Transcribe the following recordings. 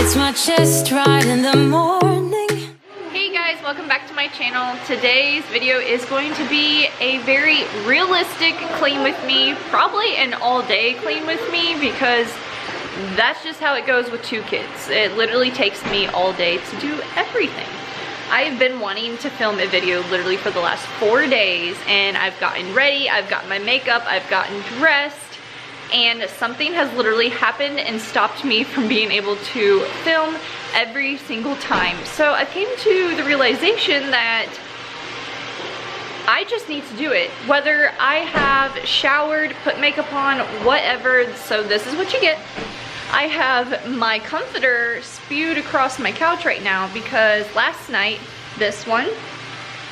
It's my chest right in the morning. Hey guys, welcome back to my channel. Today's video is going to be a very realistic clean with me, probably an all-day clean with me, because that's just how it goes with 2 kids. It literally takes me all day to do everything. I've been wanting to film a video literally for the last 4 days, and I've gotten ready, I've gotten my makeup, I've gotten dressed, and something has literally happened and stopped me from being able to film every single time. So I came to the realization that I just need to do it. Whether I have showered, put makeup on, whatever. So this is what you get. I have my comforter spewed across my couch right now because last night, this one,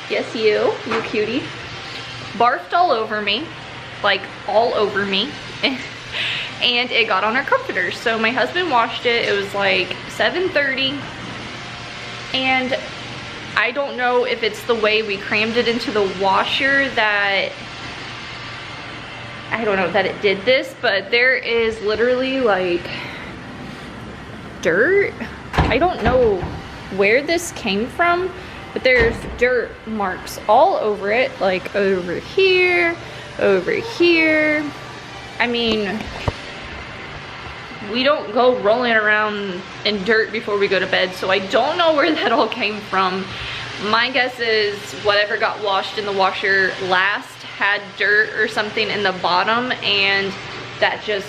yes you cutie, barfed all over me, like all over me. And it got on our comforter. So my husband washed it. It was like 7:30, and I don't know if it's the way we crammed it into the washer that, I don't know that it did this, but there is literally like dirt. I don't know where this came from, but there's dirt marks all over it, like over here, over here. I mean, we don't go rolling around in dirt before we go to bed, so I don't know where that all came from. My guess is whatever got washed in the washer last had dirt or something in the bottom, and that just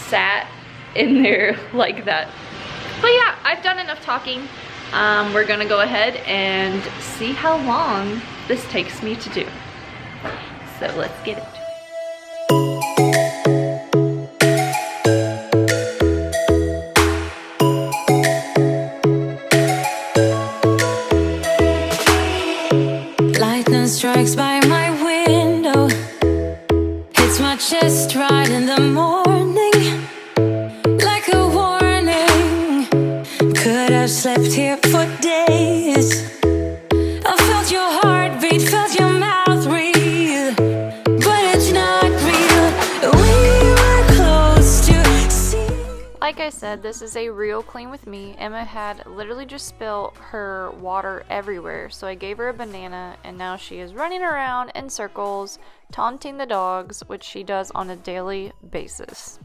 sat in there like that. But yeah, I've done enough talking. We're gonna go ahead and see how long this takes me to do. So let's get it. Strikes by my window, hits my chest right in the morning, like a warning. Could have slept here for days. I felt your heartbeat, felt your mouth breathe, but it's not real. We were close to see. Like I said, this is a real clean with me. Emma had literally just spilled her water everywhere, so I gave her a banana, and now she is running around in circles, taunting the dogs, which she does on a daily basis.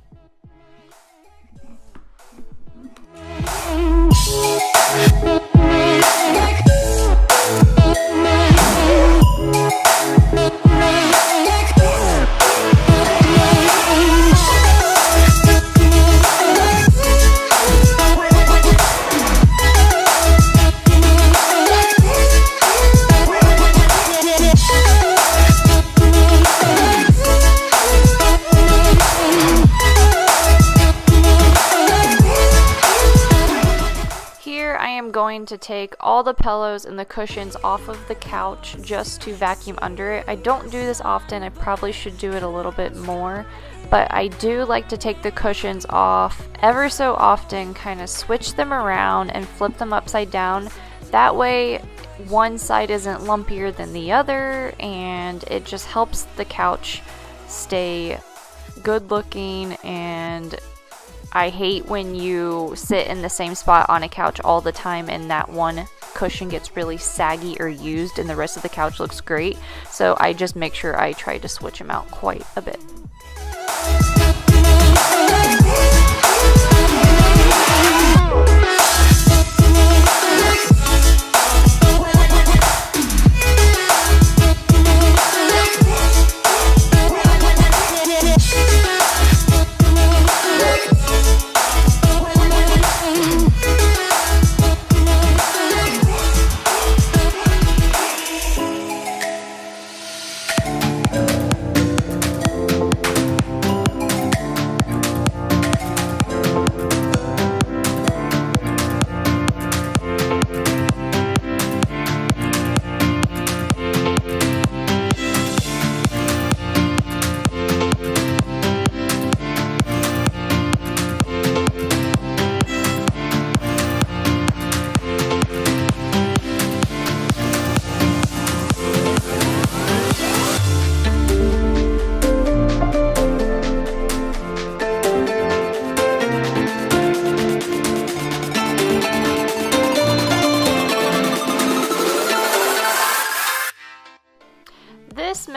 Going to take all the pillows and the cushions off of the couch just to vacuum under it. I don't do this often. I probably should do it a little bit more, but I do like to take the cushions off ever so often, kind of switch them around and flip them upside down. That way one side isn't lumpier than the other, and it just helps the couch stay good looking. And I hate when you sit in the same spot on a couch all the time and that one cushion gets really saggy or used and the rest of the couch looks great. So I just make sure I try to switch them out quite a bit.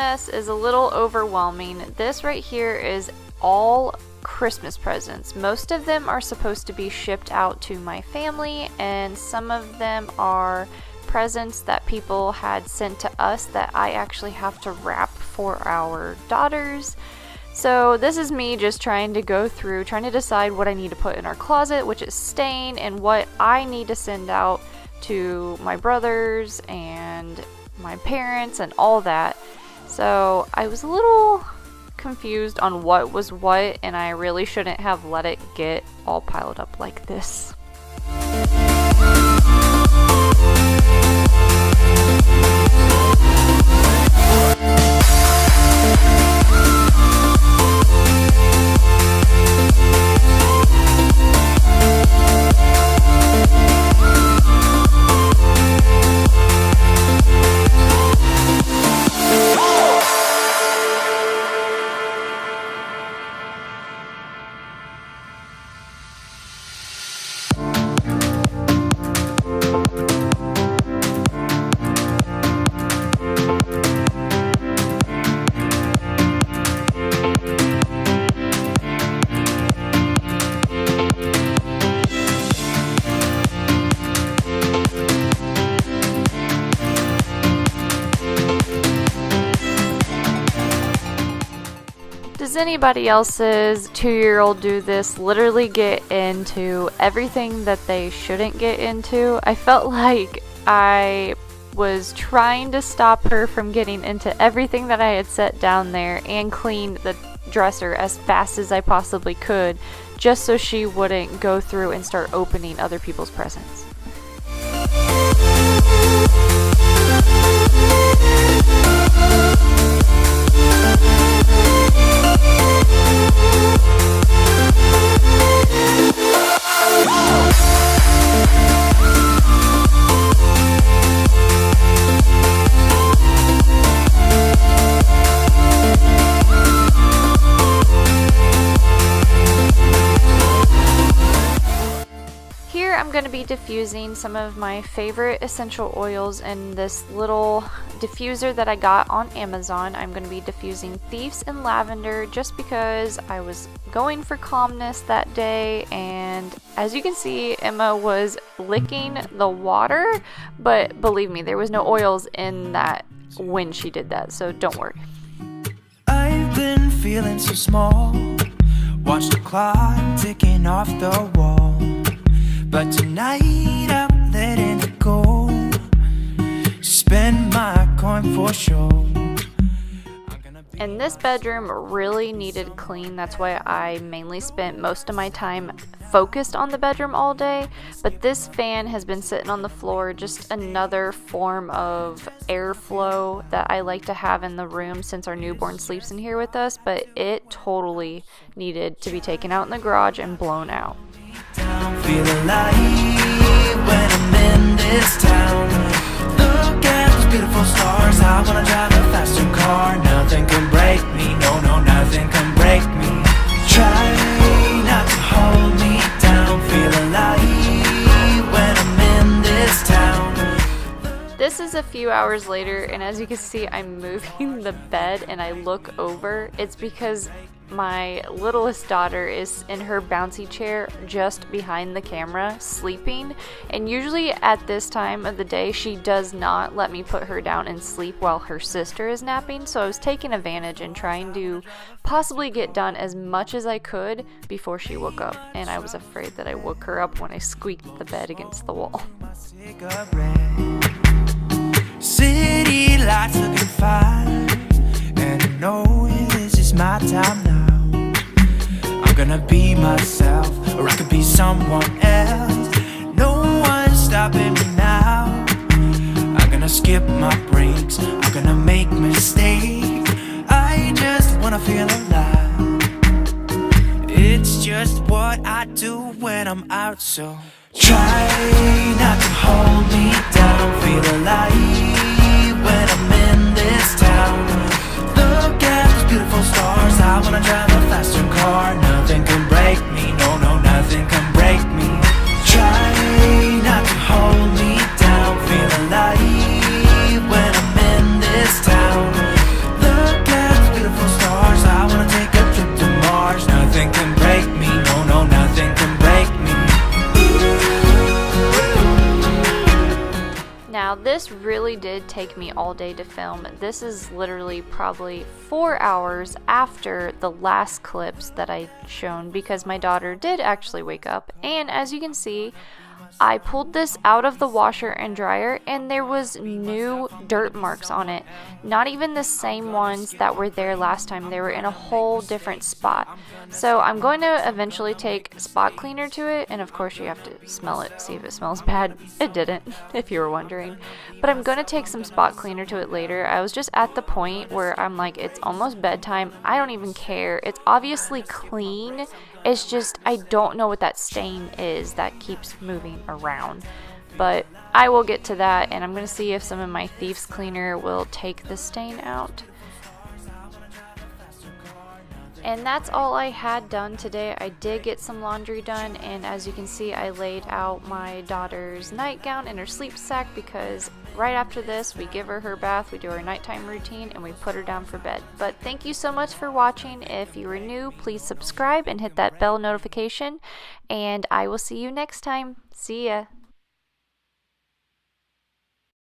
mess is a little overwhelming. This right here is all Christmas presents. Most of them are supposed to be shipped out to my family, and some of them are presents that people had sent to us that I actually have to wrap for our daughters. So this is me just trying to go through, trying to decide what I need to put in our closet, which is staying, and what I need to send out to my brothers and my parents and all that. So I was a little confused on what was what, and I really shouldn't have let it get all piled up like this. Does anybody else's 2-year-old do this? Literally get into everything that they shouldn't get into? I felt like I was trying to stop her from getting into everything that I had set down there and clean the dresser as fast as I possibly could, just so she wouldn't go through and start opening other people's presents. Here I'm going to be diffusing some of my favorite essential oils in this little diffuser that I got on Amazon. I'm going to be diffusing Thieves and Lavender just because I was going for calmness that day, and as you can see, Emma was licking the water, but believe me, there was no oils in that when she did that, so don't worry. I've been feeling so small, watch the clock ticking off the wall, but tonight I'm letting it go, spend my coin for sure. And this bedroom really needed clean. That's why I mainly spent most of my time focused on the bedroom all day. But this fan has been sitting on the floor, just another form of airflow that I like to have in the room since our newborn sleeps in here with us. But it totally needed to be taken out in the garage and blown out. Feel alive when I'm in this town. Look at those beautiful stars. I wanna drive a faster car. Nothing can break me. No, nothing can break me. Try not to hold me down. Feel alive when I'm in this town. This is a few hours later, and as you can see, I'm moving the bed and I look over. It's because my littlest daughter is in her bouncy chair just behind the camera sleeping, and usually at this time of the day she does not let me put her down and sleep while her sister is napping. So I was taking advantage and trying to possibly get done as much as I could before she woke up, and I was afraid that I woke her up when I squeaked the bed against the wall. City lights looking fine, and I know this is my time now. I'm gonna be myself, or I could be someone else. No one's stopping me now. I'm gonna skip my breaks, I'm gonna make mistakes. I just wanna feel alive. It's just what I do when I'm out, so try not to hold me down. Feel alive when I'm in this town. Look at those beautiful stars. I wanna drive a faster car. Nothing can break me. No, nothing can break me. Try not to hold me down. Feel alive when I'm in this town. Now this really did take me all day to film. This is literally probably 4 hours after the last clips that I shown because my daughter did actually wake up, and as you can see, I pulled this out of the washer and dryer and there was new dirt marks on it. Not even the same ones that were there last time. They were in a whole different spot. So I'm going to eventually take spot cleaner to it, and of course you have to smell it, see if it smells bad. It didn't, if you were wondering. But I'm going to take some spot cleaner to it later. I was just at the point where I'm like, it's almost bedtime. I don't even care. It's obviously clean. It's just, I don't know what that stain is that keeps moving around. But I will get to that, and I'm going to see if some of my Thieves Cleaner will take the stain out. And that's all I had done today. I did get some laundry done, and as you can see, I laid out my daughter's nightgown in her sleep sack because right after this, we give her her bath, we do our nighttime routine, and we put her down for bed. But thank you so much for watching. If you are new, please subscribe and hit that bell notification, and I will see you next time. See ya!